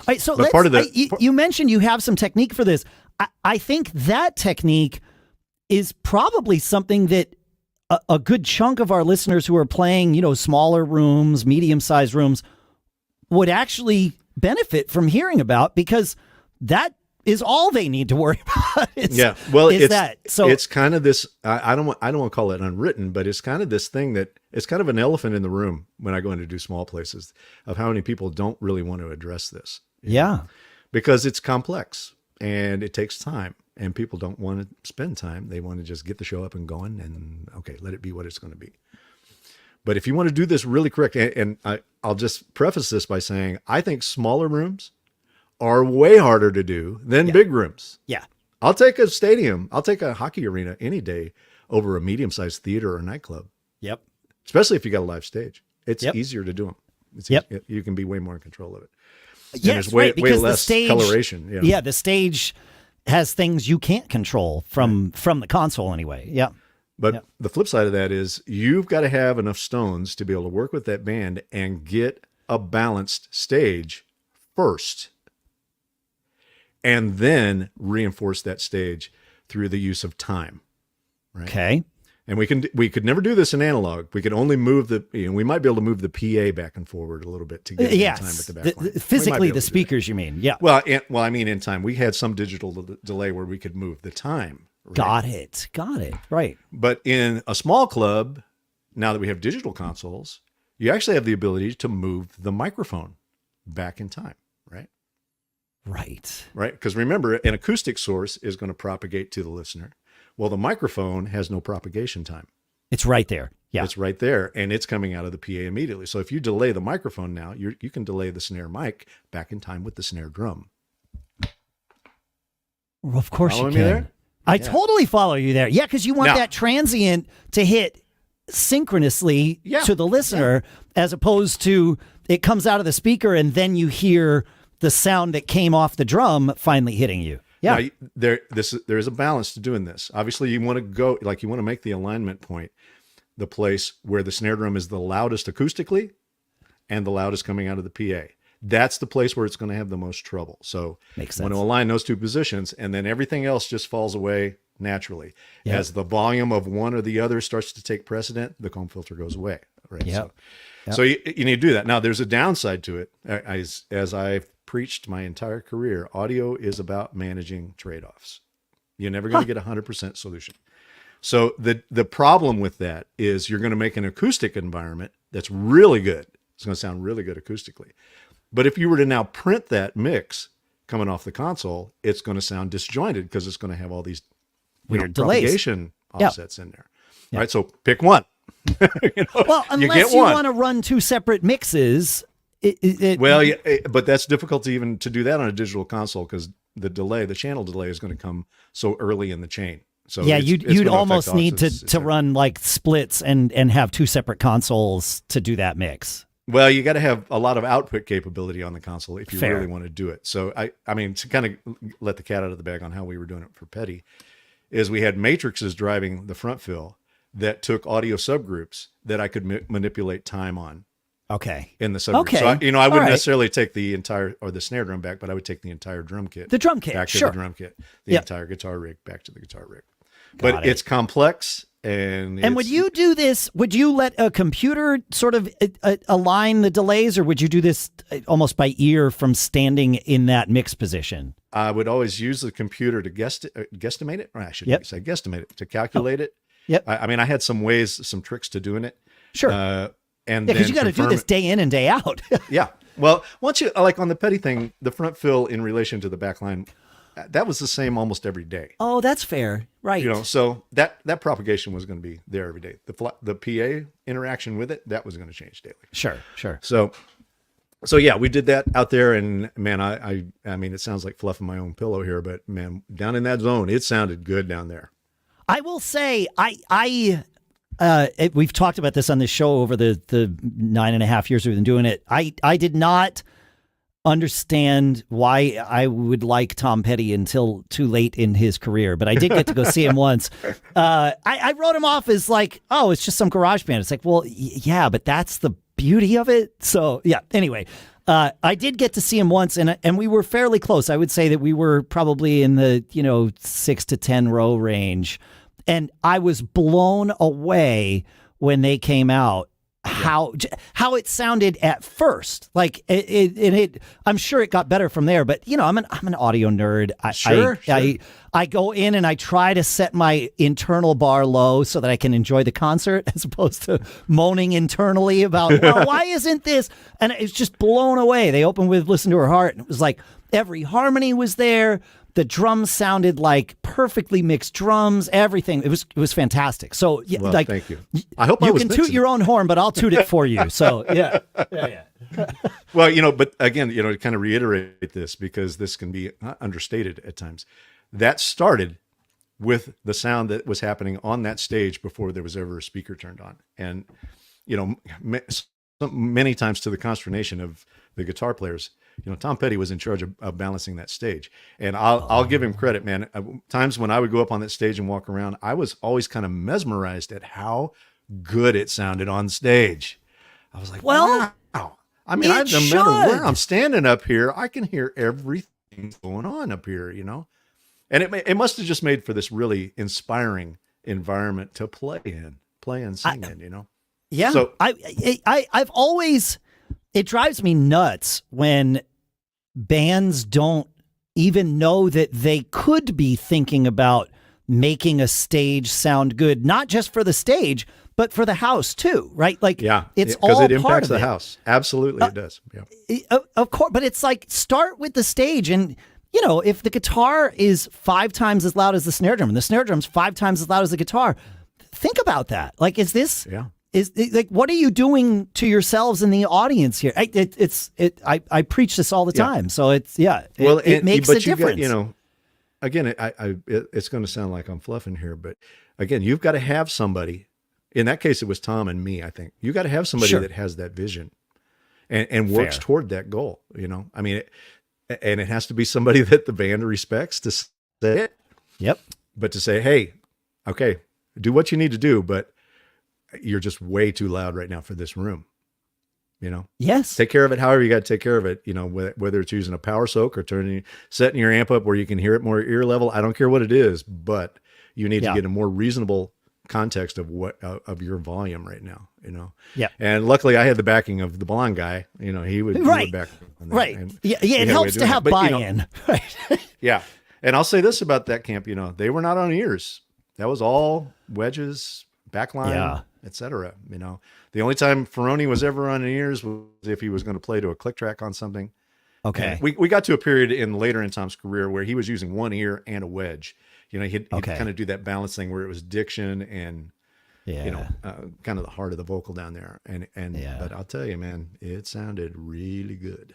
All right, so But you mentioned you have some technique for this. I think that technique is probably something that a good chunk of our listeners who are playing, smaller rooms, medium-sized rooms, would actually benefit from hearing about, because that is all they need to worry about. It's kind of this. I don't want to call it unwritten, but it's kind of this thing that it's kind of an elephant in the room when I go in to do small places, of how many people don't really want to address this. Yeah, because it's complex and it takes time, and people don't want to spend time. They want to just get the show up and going, and okay, let it be what it's going to be. But if you want to do this really correct, and I'll just preface this by saying, I think smaller rooms are way harder to do than big rooms. Yeah. I'll take a stadium. I'll take a hockey arena any day over a medium-sized theater or nightclub. Yep. Especially if you got a live stage. It's easier to do them. You can be way more in control of it. Yes, there's way less the stage, coloration. Yeah, the stage has things you can't control from the console anyway. Yeah. But the flip side of that is you've got to have enough stones to be able to work with that band and get a balanced stage first, and then reinforce that stage through the use of time. Right? Okay. And we could never do this in analog. We could only move we might be able to move the PA back and forward a little bit to get time at the back line. Physically, the speakers, you mean? Yeah. Well, I mean, in time, we had some digital delay where we could move the time. Right? Got it. Right. But in a small club, now that we have digital consoles, you actually have the ability to move the microphone back in time, right? Right. Right. Because remember, an acoustic source is going to propagate to the listener. Well, the microphone has no propagation time. It's right there. Yeah. It's right there, and it's coming out of the PA immediately. So if you delay the microphone now, you can delay the snare mic back in time with the snare drum. Well, of course Following you can. me there? I totally follow you there. Yeah, because you want that transient to hit synchronously to the listener, as opposed to it comes out of the speaker and then you hear the sound that came off the drum finally hitting you. Yeah. Now, there is a balance to doing this. Obviously, you want to make the alignment point the place where the snare drum is the loudest acoustically and the loudest coming out of the PA. That's the place where it's going to have the most trouble. So makes want sense. to align those two positions, and then everything else just falls away naturally. Yep. As the volume of one or the other starts to take precedent, the comb filter goes away. Right. Yep. So you need to do that. Now, there's a downside to it. As I've preached my entire career, audio is about managing trade-offs. You're never going to get 100% solution. So the problem with that is you're going to make an acoustic environment that's really good. It's going to sound really good acoustically. But if you were to now print that mix coming off the console, it's going to sound disjointed because it's going to have all these weird delays, propagation offsets in there. All right, so pick one. Well, unless you want to run two separate mixes. But that's difficult even to do that on a digital console because the channel delay is going to come so early in the chain. So you'd almost need to run like splits and have two separate consoles to do that mix. Well, you got to have a lot of output capability on the console if you really want to do it. So I mean, to kind of let the cat out of the bag on how we were doing it for Petty, is we had matrices driving the front fill that took audio subgroups that I could manipulate time on. Okay. In the subgroup. Okay. So I wouldn't necessarily take the entire or the snare drum back, but I would take the entire drum kit. The drum kit. Back to the drum kit. The entire guitar rig back to the guitar rig. But it's complex. And would you do this? Would you let a computer sort of align the delays, or would you do this almost by ear from standing in that mix position? I would always use the computer to guesstimate it. Or I should say guesstimate it, to calculate it. Yep. I mean, I had some tricks to doing it. Sure. And because you got to do this day in and day out. Yeah. Well, once you like on the Petty thing, the front fill in relation to the back line, that was the same almost every day. Oh, that's fair. Right. So that propagation was going to be there every day. The PA interaction with it, that was going to change daily. Sure. So yeah, we did that out there, and man, I mean, it sounds like fluffing my own pillow here, but man, down in that zone, it sounded good down there. I will say, we've talked about this on this show over the 9.5 years we've been doing it. I did not understand why I would like Tom Petty until too late in his career, but I did get to go see him once. I wrote him off as like, oh, it's just some garage band. It's like, well, yeah, but that's the beauty of it. So yeah, anyway, I did get to see him once, and we were fairly close. I would say that we were probably in the 6 to 10 row range, and I was blown away when they came out. How it sounded at first, like it I'm sure it got better from there. But I'm an audio nerd. Sure. I go in and I try to set my internal bar low so that I can enjoy the concert as opposed to moaning internally about why isn't this? And it's just blown away. They opened with "Listen to Her Heart," and it was like every harmony was there. The drums sounded like perfectly mixed drums. Everything. It was fantastic. So Well, thank you. I hope you can toot your own horn, but I'll toot it for you. So yeah. Well, but again, to kind of reiterate this, because this can be understated at times. That started with the sound that was happening on that stage before there was ever a speaker turned on, and many times to the consternation of the guitar players. Tom Petty was in charge of balancing that stage, and I'll give him credit, man. Times when I would go up on that stage and walk around, I was always kind of mesmerized at how good it sounded on stage. I was like, wow. I mean, no matter where I'm standing up here, I can hear everything going on up here, and it must have just made for this really inspiring environment to play and sing in, Yeah. So I've always, it drives me nuts when bands don't even know that they could be thinking about making a stage sound good, not just for the stage, but for the house too, right? Like, it's all because it part impacts of the house. Absolutely, it does. Yeah, of course. But it's like, start with the stage, and if the guitar is 5 times as loud as the snare drum, and the snare drum's 5 times as loud as the guitar, think about that. Like, is this? Yeah. Like, what are you doing to yourselves in the audience here? I preach this all the time, so it makes a difference. Again, it's going to sound like I'm fluffing here, but again, you've got to have somebody. In that case, it was Tom and me. I think you got to have somebody that has that vision and works toward that goal. I mean, and it has to be somebody that the band respects to say it. Yep. But to say, hey, okay, do what you need to do, but you're just way too loud right now for this room. Yes. Take care of it however you got to take care of it. Whether it's using a power soak or setting your amp up where you can hear it more ear level. I don't care what it is, but you need to get a more reasonable context of of your volume right now. Yeah. And luckily, I had the backing of the blonde guy. He would back on that. Right. And it helps to have buy-in. Right. Yeah. And I'll say this about that camp. They were not on ears. That was all wedges, backline, etc. The only time Ferroni was ever on ears was if he was going to play to a click track on something. Okay. And we got to a period later in Tom's career where he was using one ear and a wedge. He'd kind of do that balance thing where it was diction and kind of the heart of the vocal down there. But I'll tell you, man, it sounded really good.